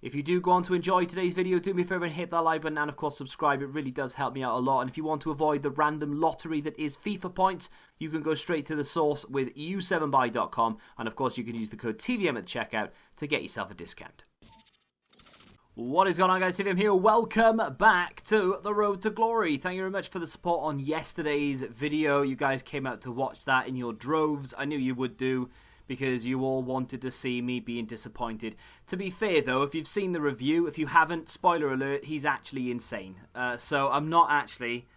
If you do go on to enjoy today's video, do me a favour and hit that like button and of course subscribe. It really does help me out a lot. And if you want to avoid the random lottery that is FIFA points, you can go straight to the source with u7buy.com, and of course you can use the code TVM at the checkout to get yourself a discount. What is going on, guys? TVM here. Welcome back to The Road to Glory. Thank you very much for the support on yesterday's video. You guys came out to watch that in your droves. I knew you would do, because you all wanted to see me being disappointed. To be fair though, if you've seen the review, if you haven't, spoiler alert, he's actually insane. So I'm not actually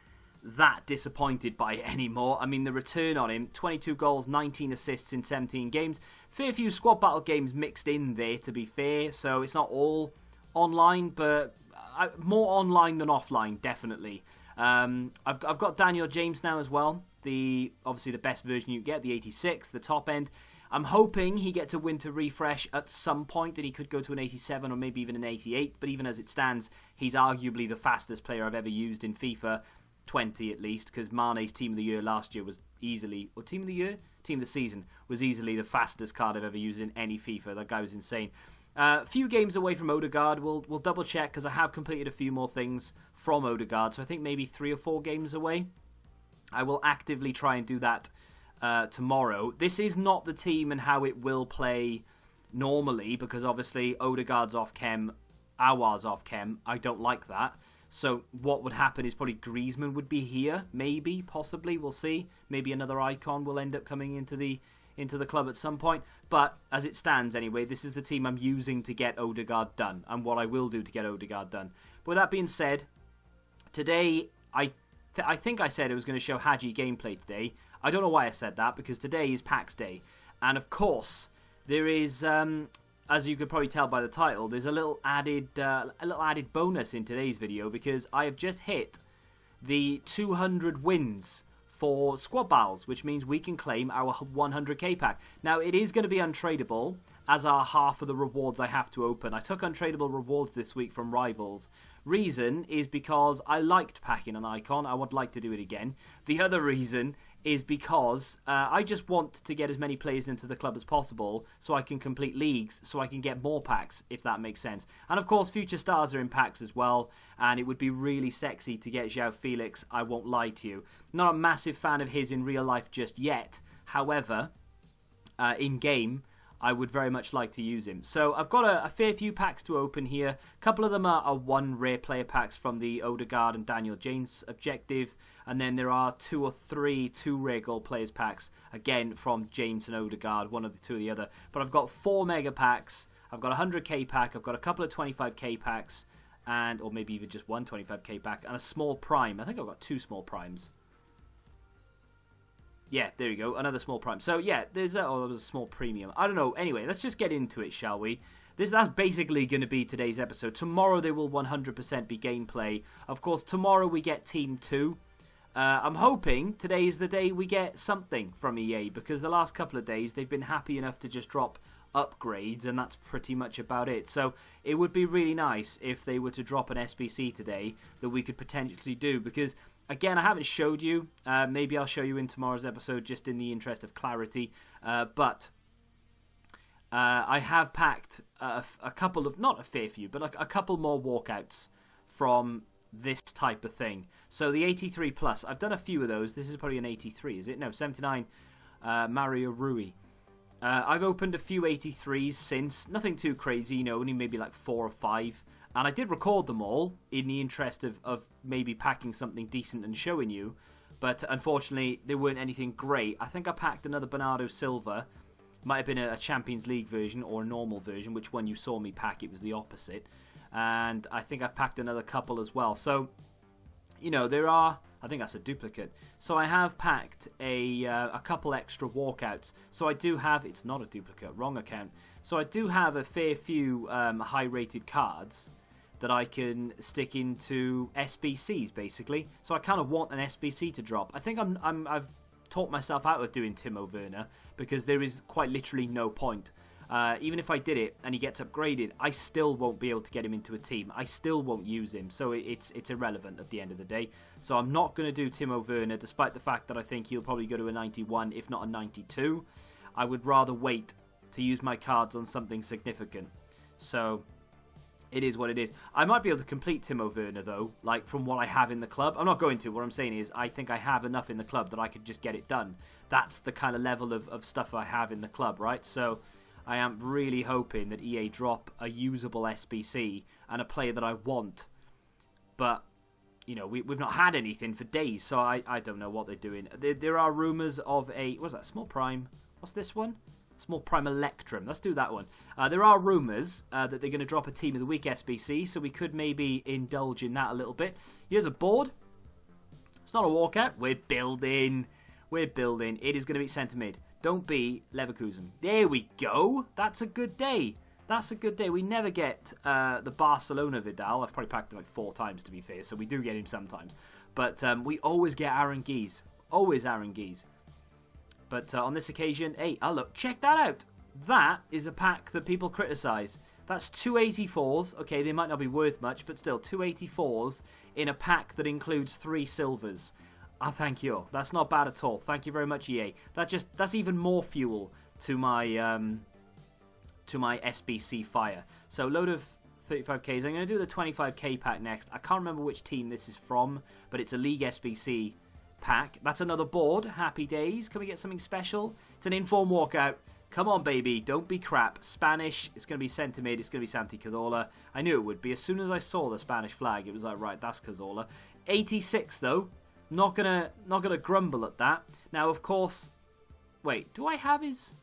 that disappointed by it anymore. I mean, the return on him, 22 goals, 19 assists in 17 games. Fair few squad battle games mixed in there, to be fair, so it's not all online, but more online than offline, definitely. I've got Daniel James now as well. Obviously the best version you get, the 86, the top end. I'm hoping he gets a winter refresh at some point and he could go to an 87 or maybe even an 88, but even as it stands, he's arguably the fastest player I've ever used in FIFA 20 at least, because Mane's Team of the Year last year was easily, or Team of the Year? Team of the Season was easily the fastest card I've ever used in any FIFA. That guy was insane. A few games away from Odegaard. We'll double check because I have completed a few more things from Odegaard, so I think maybe 3 or 4 games away. I will actively try and do that tomorrow. This is not the team and how it will play normally, because obviously Odegaard's off chem, Aouar's off chem. I don't like that. So what would happen is probably Griezmann would be here, maybe, possibly, we'll see. Maybe another icon will end up coming into the club at some point. But as it stands anyway, this is the team I'm using to get Odegaard done, and what I will do to get Odegaard done. But with that being said, today I think I said it was going to show Hadji gameplay today. I don't know why I said that, because today is PAX Day. And of course, there is, as you could probably tell by the title, there's a little added bonus in today's video, because I have just hit the 200 wins for squad battles, which means we can claim our 100k pack. Now, it is going to be untradeable, as are half of the rewards I have to open. I took untradeable rewards this week from Rivals. Reason is because I liked packing an icon. I would like to do it again. The other reason is because I just want to get as many players into the club as possible so I can complete leagues, so I can get more packs, if that makes sense. And of course, future stars are in packs as well, and it would be really sexy to get João Felix, I won't lie to you. Not a massive fan of his in real life just yet. However, in-game, I would very much like to use him. So I've got a fair few packs to open here. A couple of them are 1 rare player packs from the Odegaard and Daniel James objective. And then there are 2 or 3 2 rare gold players packs, again from James and Odegaard, one of the 2 or the other. But I've got 4 mega packs. I've got a 100k pack. I've got a couple of 25k packs, or maybe even just one 25k pack, and a small prime. I think I've got 2 small primes. Yeah, there you go, another small prime. So yeah, there was a small premium. I don't know. Anyway, let's just get into it, shall we? That's basically going to be today's episode. Tomorrow there will 100% be gameplay. Of course, tomorrow we get Team 2. I'm hoping today is the day we get something from EA, because the last couple of days they've been happy enough to just drop upgrades, and that's pretty much about it. So it would be really nice if they were to drop an SBC today that we could potentially do, because again, I haven't showed you. Maybe I'll show you in tomorrow's episode, just in the interest of clarity. But I have packed a couple of, not a fair few, but a couple more walkouts from this type of thing. So the 83 plus, I've done a few of those. This is probably an 83, is it? No, 79 Mario Rui. I've opened a few 83s since. Nothing too crazy, you know, only maybe like 4 or 5. And I did record them all in the interest of maybe packing something decent and showing you. But unfortunately, they weren't anything great. I think I packed another Bernardo Silva. Might have been a Champions League version or a normal version. Which one you saw me pack, it was the opposite. And I think I've packed another couple as well. So, you know, there are... I think that's a duplicate. So I have packed a couple extra walkouts. So I do have... It's not a duplicate. Wrong account. So I do have a fair few high-rated cards that I can stick into SBCs, basically. So I kind of want an SBC to drop. I think I've talked myself out of doing Timo Werner, because there is quite literally no point. Even if I did it and he gets upgraded, I still won't be able to get him into a team. I still won't use him, so it's irrelevant at the end of the day. So I'm not going to do Timo Werner, despite the fact that I think he'll probably go to a 91, if not a 92. I would rather wait to use my cards on something significant. So It is what it is. I might be able to complete Timo Werner, though, like, from what I have in the club. I'm not going to. What I'm saying is I think I have enough in the club that I could just get it done. That's the kind of level of stuff I have in the club, right? So I am really hoping that EA drop a usable SBC and a player that I want. But, you know, we've not had anything for days, so I don't know what they're doing. There are rumours of a... What's that? Small Prime? What's this one? Small Prime Electrum. Let's do that one. There are rumours that they're going to drop a Team of the Week SBC, so we could maybe indulge in that a little bit. Here's a board. It's not a walkout. We're building. We're building. It is going to be centre mid. Don't be Leverkusen. There we go. That's a good day. That's a good day. We never get the Barcelona Vidal. I've probably packed him like 4 times, to be fair, so we do get him sometimes. But we always get Aaron Geese. Always Aaron Geese. But on this occasion, hey, oh look, check that out. That is a pack that people criticise. That's 284s. Okay, they might not be worth much, but still, 284s in a pack that includes 3 silvers. Ah, thank you. That's not bad at all. Thank you very much, EA. That's even more fuel to my SBC fire. So, load of 35Ks. I'm going to do the 25K pack next. I can't remember which team this is from, but it's a League SBC pack. That's another board. Happy days. Can we get something special? It's an inform walkout. Come on, baby. Don't be crap. Spanish. It's going to be centre mid. It's going to be Santi Cazorla. I knew it would be. As soon as I saw the Spanish flag, it was like, right, that's Cazorla. 86, though. Not gonna grumble at that. Now, of course... Wait, do I have his...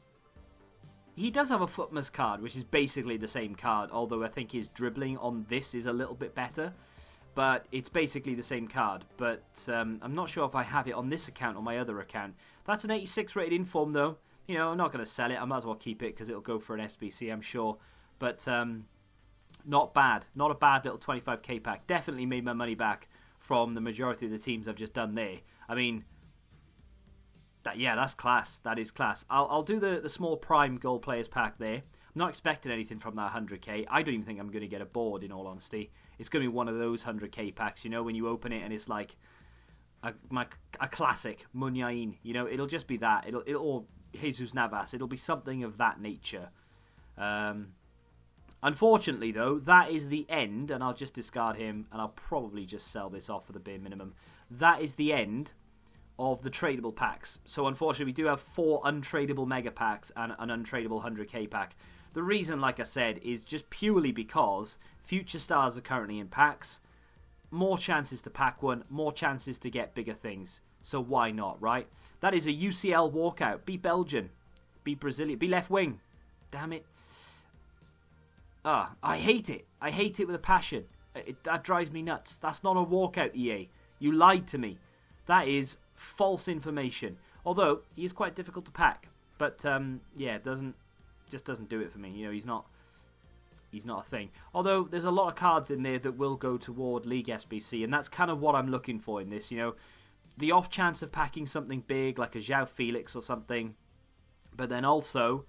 He does have a Footmas card, which is basically the same card, although I think his dribbling on this is a little bit better. But it's basically the same card. But I'm not sure if I have it on this account or my other account. That's an 86 rated inform, though. You know, I'm not going to sell it. I might as well keep it because it'll go for an SBC, I'm sure. But not bad. Not a bad little 25k pack. Definitely made my money back from the majority of the teams I've just done there. I mean, that's class. That is class. I'll do the small prime gold players pack there. I'm not expecting anything from that 100k. I don't even think I'm going to get a board, in all honesty. It's going to be one of those 100k packs, you know, when you open it and it's like a classic Munyain. You know, it'll just be that. Or Jesus Navas. It'll be something of that nature. Unfortunately, though, that is the end, and I'll just discard him, and I'll probably just sell this off for the bare minimum. That is the end of the tradable packs. So, unfortunately, we do have 4 untradeable mega packs and an untradeable 100k pack. The reason, like I said, is just purely because future stars are currently in packs. More chances to pack one, more chances to get bigger things. So why not, right? That is a UCL walkout. Be Belgian. Be Brazilian. Be left wing. Damn it. I hate it. I hate it with a passion. That drives me nuts. That's not a walkout, EA. You lied to me. That is false information. Although, he is quite difficult to pack. But, yeah, just doesn't do it for me. You know, he's not a thing. Although, there's a lot of cards in there that will go toward League SBC. And that's kind of what I'm looking for in this, you know. The off chance of packing something big, like a João Felix or something. But then also...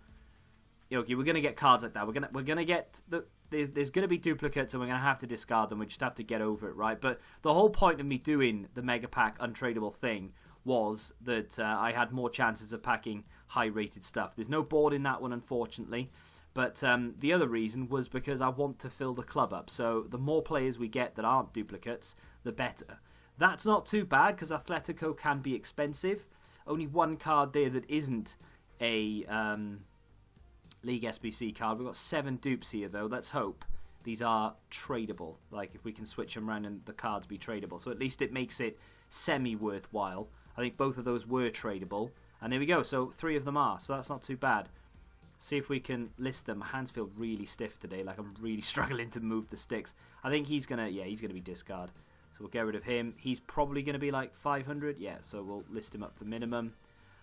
Okay, we're going to get cards like that. We're going to get... There's going to be duplicates and we're going to have to discard them. We just have to get over it, right? But the whole point of me doing the Mega Pack untradeable thing was that I had more chances of packing high-rated stuff. There's no board in that one, unfortunately. But the other reason was because I want to fill the club up. So the more players we get that aren't duplicates, the better. That's not too bad because Atletico can be expensive. Only one card there that isn't a... League SBC card. We've got 7 dupes here, though. Let's hope these are tradable. Like, if we can switch them around and the cards be tradable. So at least it makes it semi-worthwhile. I think both of those were tradable. And there we go. So 3 of them are. So that's not too bad. See if we can list them. My hands feel really stiff today. Like, I'm really struggling to move the sticks. I think he's going to... Yeah, he's going to be discard. So we'll get rid of him. He's probably going to be like 500. Yeah, so we'll list him up for minimum.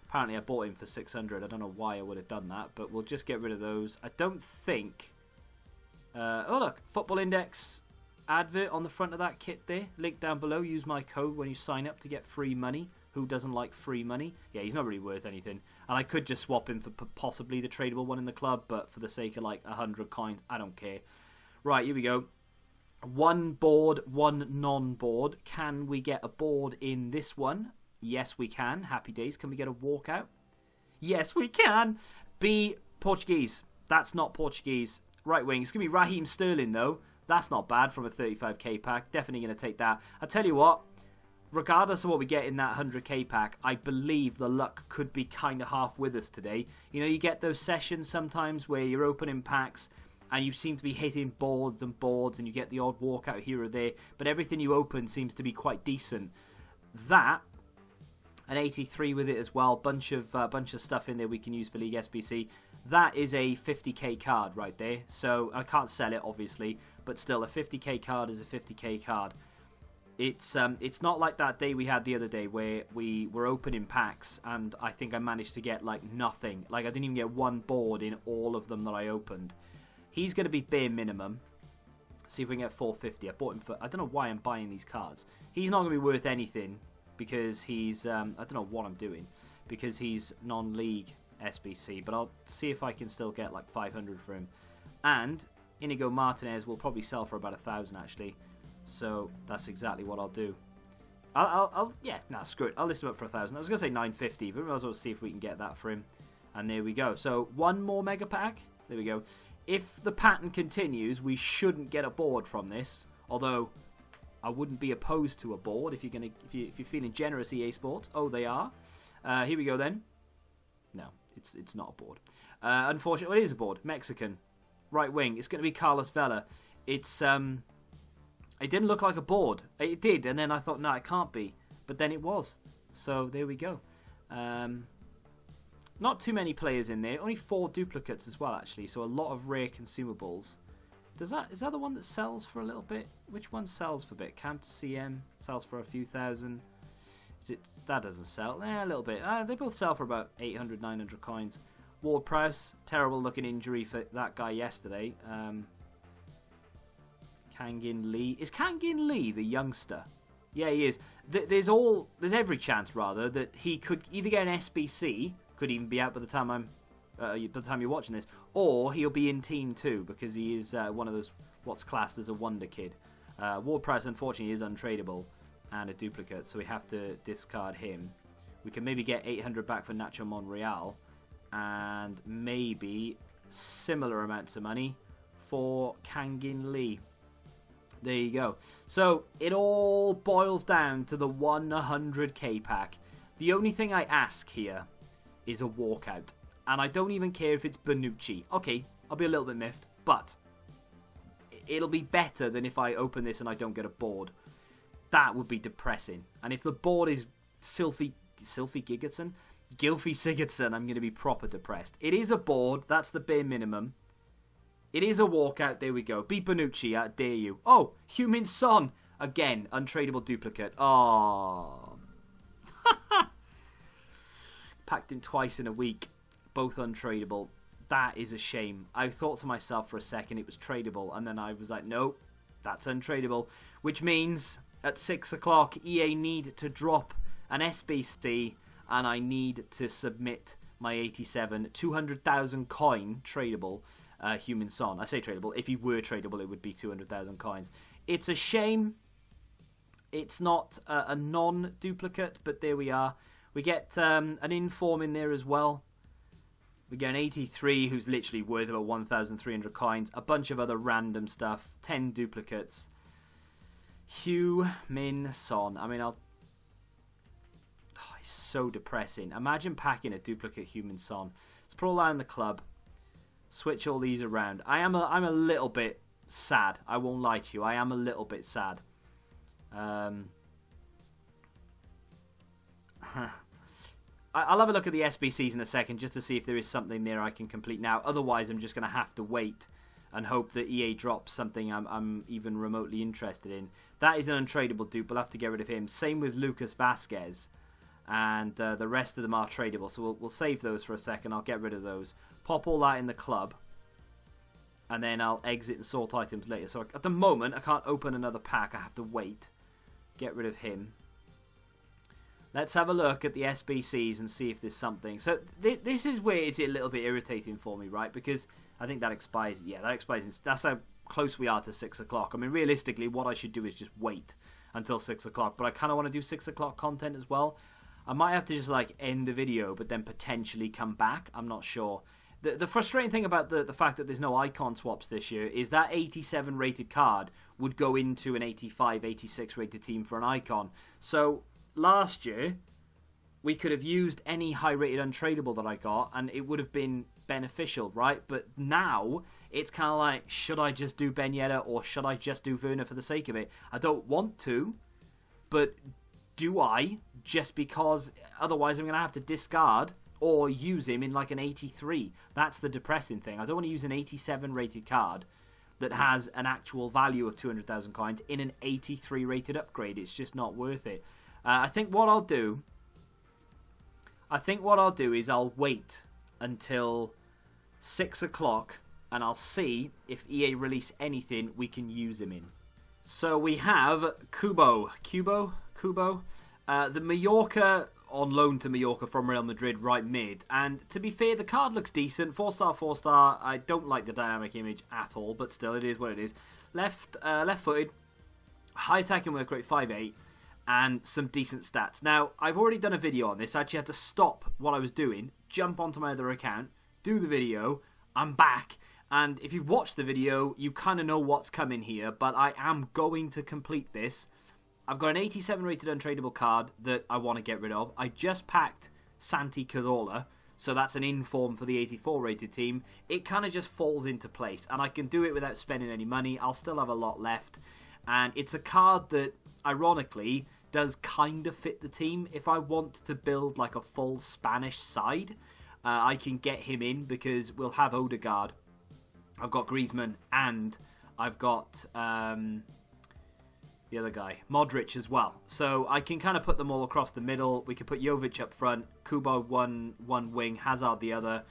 Apparently I bought him for 600. I don't know why I would have done that, but we'll just get rid of those. I don't think... oh, look. Football Index advert on the front of that kit there. Link down below. Use my code when you sign up to get free money. Who doesn't like free money? Yeah, he's not really worth anything. And I could just swap him for possibly the tradable one in the club, but for the sake of like 100 coins, I don't care. Right, here we go. 1 board, 1 non-board. Can we get a board in this one? Yes, we can. Happy days. Can we get a walkout? Yes, we can. Be Portuguese. That's not Portuguese. Right wing. It's going to be Raheem Sterling, though. That's not bad from a 35k pack. Definitely going to take that. I tell you what, regardless of what we get in that 100k pack, I believe the luck could be kind of half with us today. You know, you get those sessions sometimes where you're opening packs and you seem to be hitting boards and you get the odd walkout here or there, but everything you open seems to be quite decent. That, an 83 with it as well, bunch of stuff in there we can use for League SBC. That is a 50k card right there, so I can't sell it obviously, but still a 50k card is a 50k card. It's not like that day we had the other day where we were opening packs and I think I managed to get like nothing. Like I didn't even get one board in all of them that I opened. He's going to be bare minimum. See if we can get 450. I bought him for... I don't know why I'm buying these cards. He's not going to be worth anything because he's... I don't know what I'm doing. Because he's non-league SBC. But I'll see if I can still get like 500 for him. And Inigo Martinez will probably sell for about 1,000 actually. So that's exactly what I'll do. Yeah, nah, screw it. I'll list him up for 1,000. I was going to say 950, but we might as well see if we can get that for him. And there we go. So one more mega pack. There we go. If the pattern continues, we shouldn't get a board from this. Although I wouldn't be opposed to a board if you're feeling generous, EA Sports. Oh, they are. Here we go then. No, it's not a board. Unfortunately, well, it is a board. Mexican, right wing. It's going to be Carlos Vela. It's it didn't look like a board. It did, and then I thought, no, it can't be. But then it was. So there we go. Not too many players in there. Only 4 duplicates as well, actually. So a lot of rare consumables. Is that the one that sells for a little bit? Which one sells for a bit? Camp to CM sells for a few thousand. That doesn't sell. A little bit. They both sell for about 800, 900 coins. Ward Prowse, terrible looking injury for that guy yesterday. Kangin Lee. Is Kangin Lee the youngster? Yeah, he is. There's every chance rather that he could either get an SBC. Could even be out by the time you're watching this, or he'll be in Team 2 because he is one of those what's classed as a wonder kid. Ward Prowse unfortunately is untradeable and a duplicate, so we have to discard him. We can maybe get 800 back for Nacho Monreal and maybe similar amounts of money for Kangin Lee. There you go. So it all boils down to the 100k pack. The only thing I ask here is a walkout. And I don't even care if it's Bonucci. Okay, I'll be a little bit miffed, but it'll be better than if I open this and I don't get a board. That would be depressing. And if the board is Gylfi Sigurdsson, I'm going to be proper depressed. It is a board, that's the bare minimum. It is a walkout, there we go. Be Bonucci, I dare you. Oh, Heung-min Son. Again, untradeable duplicate. Oh. Packed in twice in a week, both untradeable. That is a shame. I thought to myself for a second it was tradable, and then I was like, no, that's untradeable. Which means at 6 o'clock, EA need to drop an SBC, and I need to submit my 87 200,000 coin tradable Heung-min Son. I say tradable. If he were tradable, it would be 200,000 coins. It's a shame. It's not a non-duplicate, but there we are. We get an inform in there as well. We get an 83 who's literally worth about 1,300 coins. A bunch of other random stuff. 10 duplicates. Heung-min Son. I mean, it's so depressing. Imagine packing a duplicate Heung-min Son. Let's put all that in the club. Switch all these around. I'm a little bit sad. I won't lie to you. I am a little bit sad. I'll have a look at the SBCs in a second just to see if there is something there I can complete now. Otherwise, I'm just going to have to wait and hope that EA drops something I'm even remotely interested in. That is an untradeable dupe. We'll have to get rid of him. Same with Lucas Vasquez. And the rest of them are tradable. So we'll save those for a second. I'll get rid of those. Pop all that in the club. And then I'll exit and sort items later. So at the moment, I can't open another pack. I have to wait. Get rid of him. Let's have a look at the SBCs and see if there's something. So this is where it's a little bit irritating for me, right? Because I think that expires. Yeah, that expires. That's how close we are to 6 o'clock. I mean, realistically, what I should do is just wait until 6 o'clock. But I kind of want to do 6 o'clock content as well. I might have to just like end the video, but then potentially come back. I'm not sure. The frustrating thing about the fact that there's no icon swaps this year is that 87 rated card would go into an 85, 86 rated team for an icon. So last year, we could have used any high rated untradeable that I got and it would have been beneficial, right? But now it's kind of like, should I just do Ben Yedder or should I just do Werner for the sake of it? I don't want to, but do I? Just because otherwise I'm going to have to discard or use him in like an 83. That's the depressing thing. I don't want to use an 87 rated card that has an actual value of 200,000 coins in an 83 rated upgrade. It's just not worth it. I think what I'll do is I'll wait until 6 o'clock and I'll see if EA release anything we can use him in. So we have Kubo, the Mallorca on loan to Mallorca from Real Madrid, right mid. And to be fair, the card looks decent. 4-star, 4-star. I don't like the dynamic image at all, but still, it is what it is. Left-footed, high attacking work rate, 5'8", and some decent stats. Now, I've already done a video on this. I actually had to stop what I was doing, jump onto my other account, do the video. I'm back. And if you've watched the video, you kind of know what's coming here, but I am going to complete this. I've got an 87 rated untradeable card that I want to get rid of. I just packed Santi Cazorla, so that's an inform for the 84 rated team. It kind of just falls into place, and I can do it without spending any money. I'll still have a lot left, and it's a card that, ironically, does kind of fit the team. If I want to build like a full Spanish side, I can get him in because we'll have Odegaard. I've got Griezmann, and I've got the other guy, Modric, as well. So I can kind of put them all across the middle. We could put Jovic up front, Kubo one wing, Hazard the other,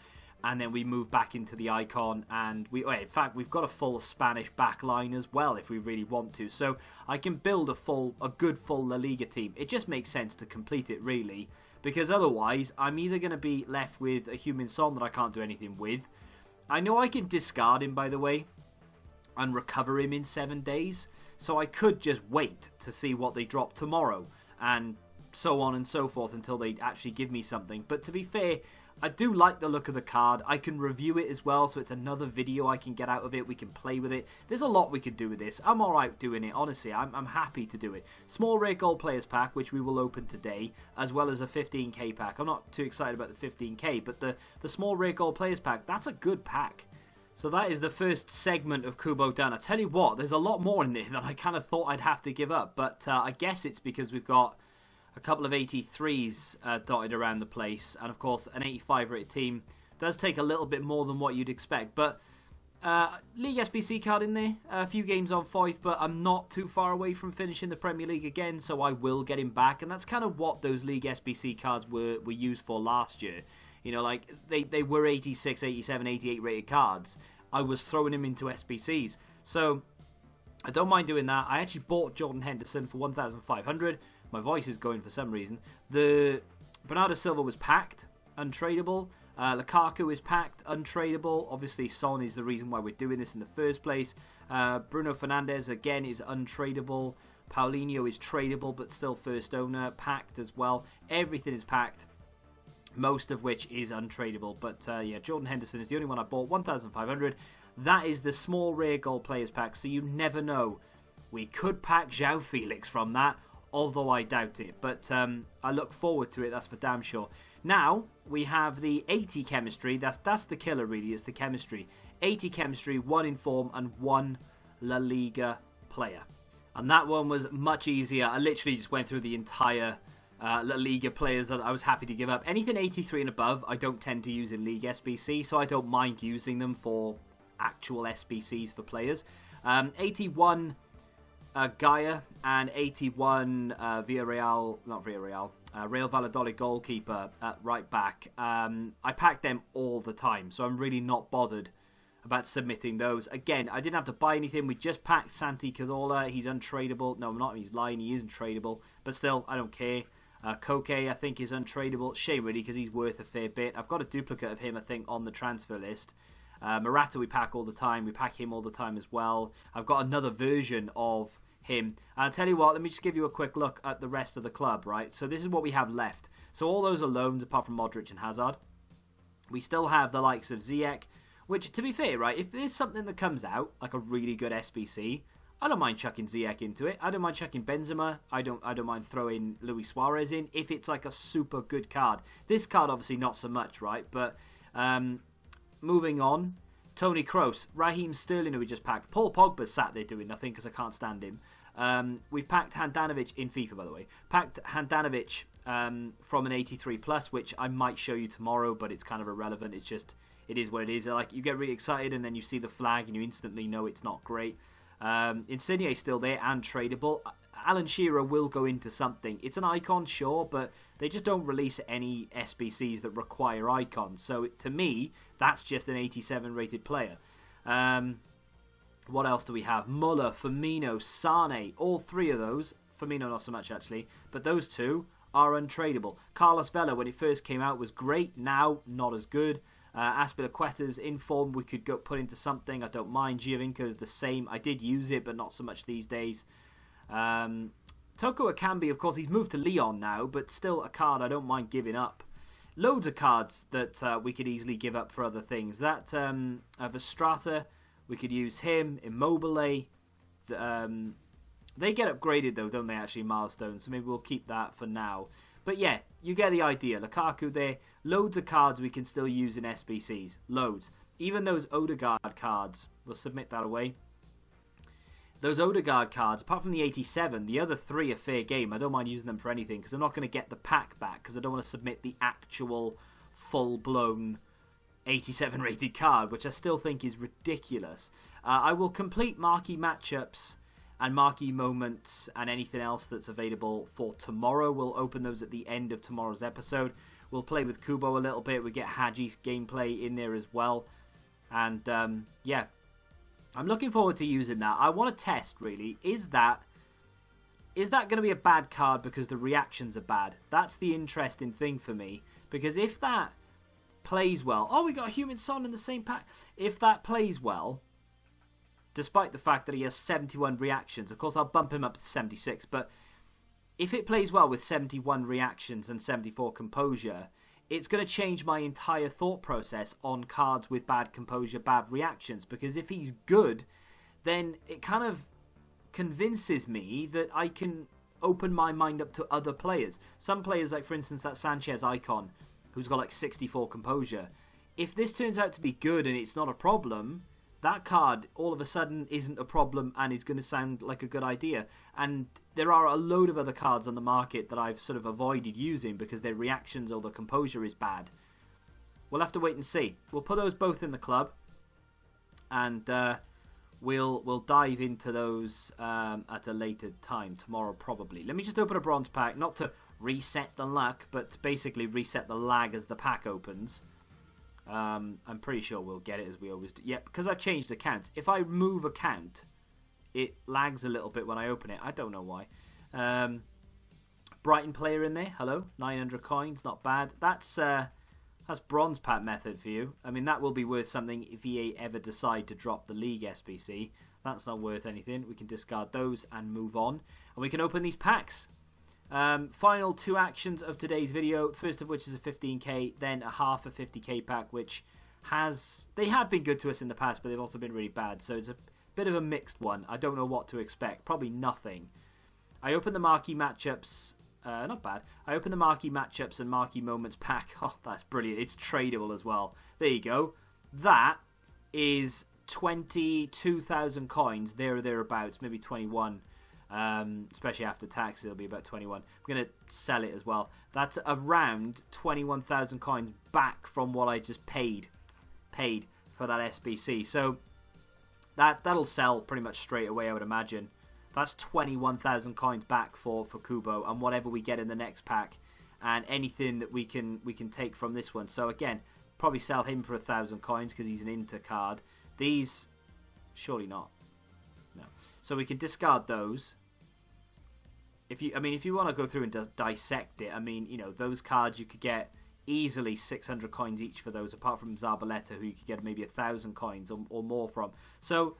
and then we move back into the icon. And in fact, we've got a full Spanish back line as well if we really want to. So I can build a good full La Liga team. It just makes sense to complete it, really, because otherwise I'm either going to be left with a Heung-min Son that I can't do anything with. I know I can discard him, by the way, and recover him in 7 days, so I could just wait to see what they drop tomorrow, and so on and so forth until they actually give me something. But to be fair, I do like the look of the card. I can review it as well, so it's another video I can get out of it. We can play with it. There's a lot we could do with this. I'm alright doing it, honestly. I'm happy to do it. Small rare gold players pack, which we will open today, as well as a 15k pack. I'm not too excited about the 15k, but the small rare gold players pack, that's a good pack. So that is the first segment of Kubo done. I tell you what, there's a lot more in there than I kind of thought I'd have to give up. But I guess it's because we've got a couple of 83s dotted around the place. And of course, an 85 rated team does take a little bit more than what you'd expect. But League SBC card in there. A few games on Foyth, but I'm not too far away from finishing the Premier League again. So I will get him back. And that's kind of what those League SBC cards were used for last year. You know, like, they were 86, 87, 88 rated cards. I was throwing them into SBCs. So, I don't mind doing that. I actually bought Jordan Henderson for 1,500. My voice is going for some reason. The Bernardo Silva was packed, untradeable. Lukaku is packed, untradeable. Obviously, Son is the reason why we're doing this in the first place. Bruno Fernandes, again, is untradeable. Paulinho is tradable, but still first owner. Packed as well. Everything is packed. Most of which is untradeable. But yeah, Jordan Henderson is the only one I bought. 1,500. That is the small rare gold players pack. So you never know. We could pack João Felix from that, although I doubt it. But I look forward to it. That's for damn sure. Now we have the 80 chemistry. That's the killer, really. It's the chemistry. 80 chemistry, 1 inform, and 1 La Liga player. And that one was much easier. I literally just went through the entire La Liga players that I was happy to give up. Anything 83 and above, I don't tend to use in League SBC, so I don't mind using them for actual SBCs for players. 81 Gaia and 81 Real Valladolid goalkeeper at right back. I pack them all the time, so I'm really not bothered about submitting those. Again, I didn't have to buy anything. We just packed Santi Cazorla. He's untradeable. No, I'm not. He's lying. He isn't tradable, but still, I don't care. Koke, I think, is untradeable. Shame, really, because he's worth a fair bit. I've got a duplicate of him, I think, on the transfer list. Morata we pack all the time. We pack him all the time as well. I've got another version of him. And I'll tell you what, let me just give you a quick look at the rest of the club, right? So this is what we have left. So all those are loans, apart from Modric and Hazard. We still have the likes of Ziyech, which, to be fair, right, if there's something that comes out, like a really good SBC, I don't mind chucking Ziyech into it. I don't mind chucking Benzema. I don't mind throwing Luis Suarez in if it's like a super good card. This card, obviously, not so much, right? But moving on, Toni Kroos, Raheem Sterling, who we just packed. Paul Pogba's sat there doing nothing because I can't stand him. We've packed Handanovic in FIFA, by the way. Packed Handanovic from an 83 plus, which I might show you tomorrow, but it's kind of irrelevant. It's just, it is what it is. Like, you get really excited and then you see the flag and you instantly know it's not great. Insigne's still there and tradable. Alan Shearer will go into something. It's an icon, sure, but they just don't release any SBCs that require icons. So to me, that's just an 87 rated player. What else do we have? Muller, Firmino, Sane, all three of those. Firmino not so much actually, but those two are untradeable. Carlos Vela, when it first came out, was great. Now, not as good. Aspilicueta's in form, we could go put into something. I don't mind. Giovinco is the same. I did use it, but not so much these days. Toko Akambi, of course, he's moved to Lyon now, but still a card I don't mind giving up. Loads of cards that we could easily give up for other things. That Vestrata, we could use him. Immobile. They get upgraded, though, don't they, actually, milestones? So maybe we'll keep that for now. But yeah, you get the idea. Lukaku there. Loads of cards we can still use in SBCs. Loads. Even those Odegaard cards. We'll submit that away. Those Odegaard cards, apart from the 87, the other three are fair game. I don't mind using them for anything because I'm not going to get the pack back because I don't want to submit the actual full-blown 87 rated card, which I still think is ridiculous. I will complete marquee matchups and marquee moments and anything else that's available for tomorrow. We'll open those at the end of tomorrow's episode. We'll play with Kubo a little bit. We get Haji's gameplay in there as well. And yeah, I'm looking forward to using that. I want to test, really, is that going to be a bad card because the reactions are bad? That's the interesting thing for me. Because if that plays well... Oh, we got a Human Son in the same pack. If that plays well, despite the fact that he has 71 reactions, of course I'll bump him up to 76, but if it plays well with 71 reactions and 74 composure, it's going to change my entire thought process on cards with bad composure, bad reactions, because if he's good, then it kind of convinces me that I can open my mind up to other players. Some players, like for instance that Sanchez icon, who's got like 64 composure, if this turns out to be good and it's not a problem, that card all of a sudden isn't a problem and is going to sound like a good idea. And there are a load of other cards on the market that I've sort of avoided using because their reactions or the composure is bad. We'll have to wait and see. We'll put those both in the club, and we'll dive into those at a later time, tomorrow probably. Let me just open a bronze pack, not to reset the luck, but to basically reset the lag as the pack opens. I'm pretty sure we'll get it as we always do. Yeah, because I've changed account. If I move account, it lags a little bit when I open it. I don't know why. Brighton player in there. Hello. 900 coins. Not bad. That's bronze pack method for you. I mean, that will be worth something if EA ever decide to drop the League SBC. That's not worth anything. We can discard those and move on. And we can open these packs. Final two actions of today's video, first of which is a 15k, then a half a 50k pack, which they have been good to us in the past, but they've also been really bad, so it's a bit of a mixed one. I don't know what to expect, probably nothing. I opened the marquee matchups, not bad. I opened the marquee matchups and marquee moments pack. Oh, that's brilliant. It's tradable as well. There you go. That is 22,000 coins, there or thereabouts, maybe 21. Especially after tax, it'll be about 21. I'm going to sell it as well. That's around 21,000 coins back from what I just paid for that SBC. So that'll sell pretty much straight away, I would imagine. That's 21,000 coins back for Kubo, and whatever we get in the next pack, and anything that we can take from this one. So again, probably sell him for 1,000 coins because he's an Inter card. These, surely not. No. So we can discard those. If you want to go through and just dissect it, I mean, you know, those cards you could get easily 600 coins each for those, apart from Zabaleta, who you could get maybe 1,000 coins or more from. So,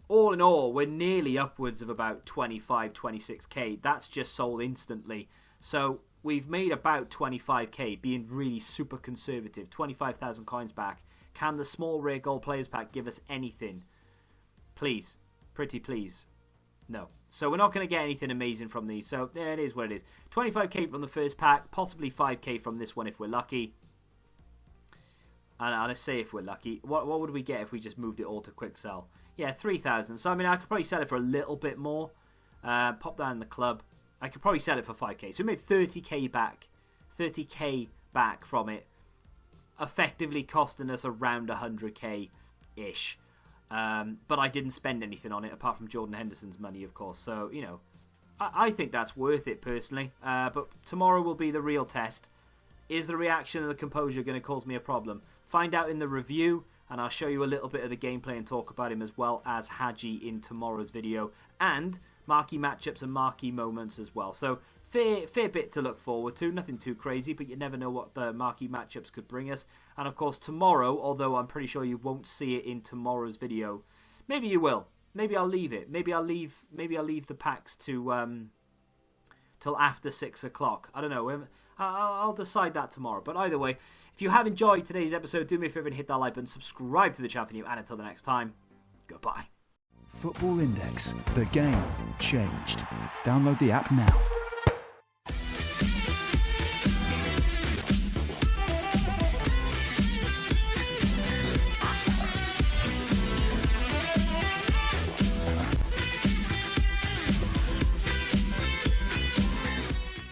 all in all, we're nearly upwards of about 25, 26k. That's just sold instantly. So, we've made about 25k, being really super conservative. 25,000 coins back. Can the small rare gold players pack give us anything? Please. Pretty please. No. So we're not going to get anything amazing from these. So there it is what it is. 25k from the first pack. Possibly 5k from this one if we're lucky. And I say if we're lucky. What would we get if we just moved it all to quick sell? Yeah, 3,000. So I mean, I could probably sell it for a little bit more. Pop that in the club. I could probably sell it for 5k. So we made 30k back. 30k back from it. Effectively costing us around 100k-ish. But I didn't spend anything on it apart from Jordan Henderson's money, of course. So, you know, I think that's worth it personally. But tomorrow will be the real test. Is the reaction and the composure going to cause me a problem? Find out in the review, and I'll show you a little bit of the gameplay and talk about him as well as Haji in tomorrow's video. And marquee matchups and marquee moments as well. So fair bit to look forward to. Nothing too crazy, but you never know what the marquee matchups could bring us. And of course tomorrow, although I'm pretty sure you won't see it in tomorrow's video, maybe you will. Maybe I'll leave it. Maybe I'll leave the packs to till after 6 o'clock. I don't know. I'll decide that tomorrow. But either way, if you have enjoyed today's episode, do me a favour and hit that like button, subscribe to the channel for new, and until the next time, goodbye. Football Index. The game changed. Download the app now.